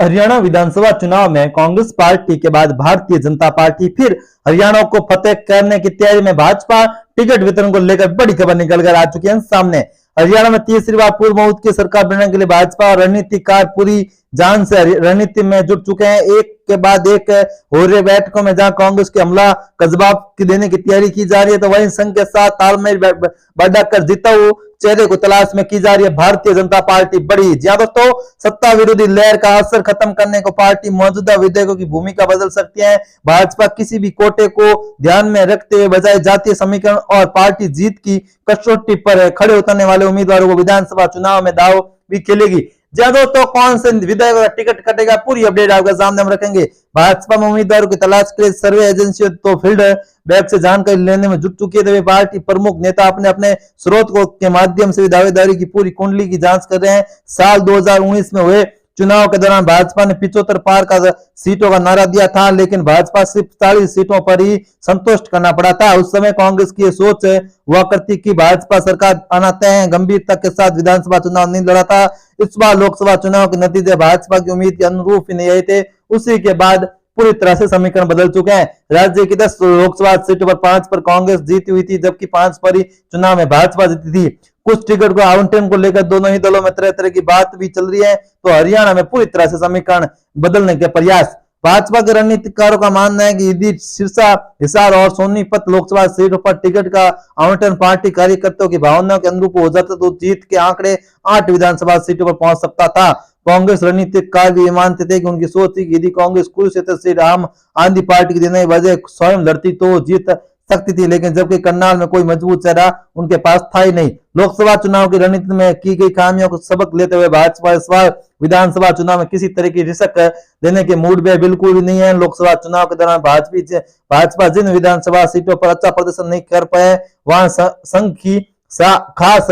हरियाणा विधानसभा चुनाव में कांग्रेस पार्टी के बाद भारतीय जनता पार्टी फिर हरियाणा को फतेह करने की तैयारी में। भाजपा टिकट वितरण को लेकर बड़ी खबर निकल कर आ चुकी है सामने। हरियाणा में तीसरी बार पूर्व बहुमत की सरकार बनाने के लिए भाजपा और रणनीतिकार पूरी जान से रणनीति में जुट चुके हैं। एक के बाद एक हो रहे बैठकों में जहां कांग्रेस के हमला का जवाब देने की तैयारी की जा रही है, तो वहीं संघ के साथ तालमेल बढ़ाकर जीता हुआ चेहरे को तलाश में की जा रही है भारतीय जनता पार्टी बड़ी। जी दोस्तों, सत्ता विरोधी लहर का असर खत्म करने को पार्टी मौजूदा विधेयकों की भूमिका बदल सकती है। भाजपा किसी भी कोटे को ध्यान में रखते हुए बजाय जातीय समीकरण और पार्टी जीत की कसौटी पर खड़े उतरने वाले उम्मीदवारों को विधानसभा चुनाव में दाव भी खेलेगी। दोस्तों, कौन से विधायक का टिकट कटेगा, पूरी अपडेट आपके सामने हम रखेंगे। भाजपा में उम्मीदवारों की तलाश के लिए सर्वे एजेंसियों तो फील्ड बैग से जानकारी लेने में जुट चुकी है, तो पार्टी प्रमुख नेता अपने अपने स्रोत को के माध्यम से दावेदारी की पूरी कुंडली की जांच कर रहे हैं। साल 2019 में हुए चुनाव के दौरान भाजपा ने 75 पार का सीटों का नारा दिया था, लेकिन भाजपा सिर्फ 40 सीटों पर ही संतुष्ट करना पड़ा था। उस समय कांग्रेस की सोच हुआ करती कि भाजपा सरकार आना तय है, गंभीरता के साथ विधानसभा चुनाव नहीं लड़ा था। इस बार लोकसभा चुनाव के नतीजे भाजपा की उम्मीद के अनुरूप ही नहीं आए थे। उसी के बाद पूरी तरह से समीकरण बदल चुके हैं। राज्य की 10 लोकसभा सीटों पर 5 पर कांग्रेस जीती हुई थी, जबकि 5 पर ही चुनाव में भाजपा जीती थी। कुछ टिकट को आवंटन को लेकर दोनों ही दलों में तरह तरह की बात भी चल रही है, तो हरियाणा में पूरी तरह से समीकरण बदलने के प्रयास। भाजपा के रणनीतिकारों का मानना है कि यदि सिरसा, हिसार और सोनीपत लोकसभा सीटों पर टिकट का आवंटन पार्टी कार्यकर्ताओं की भावनाओं के अनुरूप हो जाता तो जीत के आंकड़े 8 विधानसभा सीटों पर पहुंच सकता था। कांग्रेस रणनीतिकार भी मानते थे कि उनकी सोच थी कि यदि कांग्रेस कुरुक्षेत्र सीट आम आदमी पार्टी की देने बजाय स्वयं लड़ती तो जीत सकती थी, लेकिन जबकि करनाल में कोई मजबूत चेहरा उनके पास था ही नहीं। लोकसभा चुनाव की रणनीति में की गई खामियों को सबक लेते हुए भाजपा इस बार विधानसभा चुनाव में किसी तरह की रिस्क देने के मूड में बिल्कुल भी नहीं है। लोकसभा चुनाव के दौरान भाजपा जिन विधानसभा सीटों पर अच्छा प्रदर्शन नहीं कर पाए, वहां संघ की खास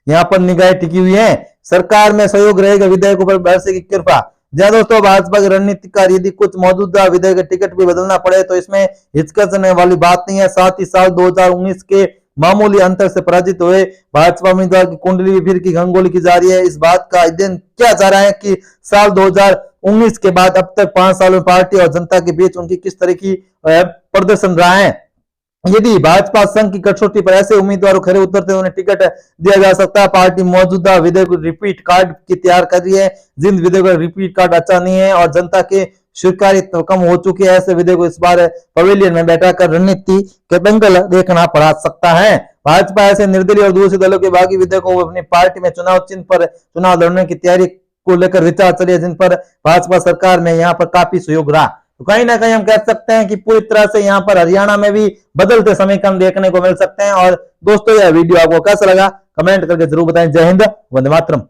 यहाँ पर निगाह टिकी हुई है। सरकार में सहयोग रहेगा, विधेयकों पर भरोसे की कृपा। दोस्तों, भाजपा की रणनीतिकार यदि कुछ मौजूदा विधेयक टिकट भी बदलना पड़े तो इसमें हिचकिचाने वाली बात नहीं है। साथ ही साल 2019 के मामूली अंतर से पराजित हुए भाजपा उम्मीदवार की कुंडली भी फिर की घंगोली की जा रही है। इस बात का अध्ययन किया जा रहा है कि साल 2019 के बाद अब तक 5 सालों में पार्टी और जनता के बीच उनकी किस तरह की प्रदर्शन रहा है। यदि भाजपा संघ की कसौटी पर ऐसे उम्मीदवारों खड़े उतरते उन्हें टिकट दिया जा सकता है। पार्टी मौजूदा विधेयक रिपीट कार्ड की तैयार कर रही है। जिन विधेयकों का रिपीट कार्ड अच्छा नहीं है और जनता के स्वीकार्यता कम हो चुकी है, ऐसे विधेयक को इस बार पवेलियन में बैठाकर रणनीति के दंगल देखना पड़ा सकता है। भाजपा ऐसे निर्दलीय और दूसरे दलों के बाकी विधेयकों को अपनी पार्टी में चुनाव चिन्ह पर चुनाव लड़ने की तैयारी को लेकर विचार चली है, जिन पर भाजपा सरकार में यहाँ पर काफी सहयोग रहा। तो कहीं ना कहीं हम कह सकते हैं कि पूरी तरह से यहाँ पर हरियाणा में भी बदलते समीकरण देखने को मिल सकते हैं। और दोस्तों, यह वीडियो आपको कैसा लगा कमेंट करके जरूर बताएं। जय हिंद, वंदे मातरम।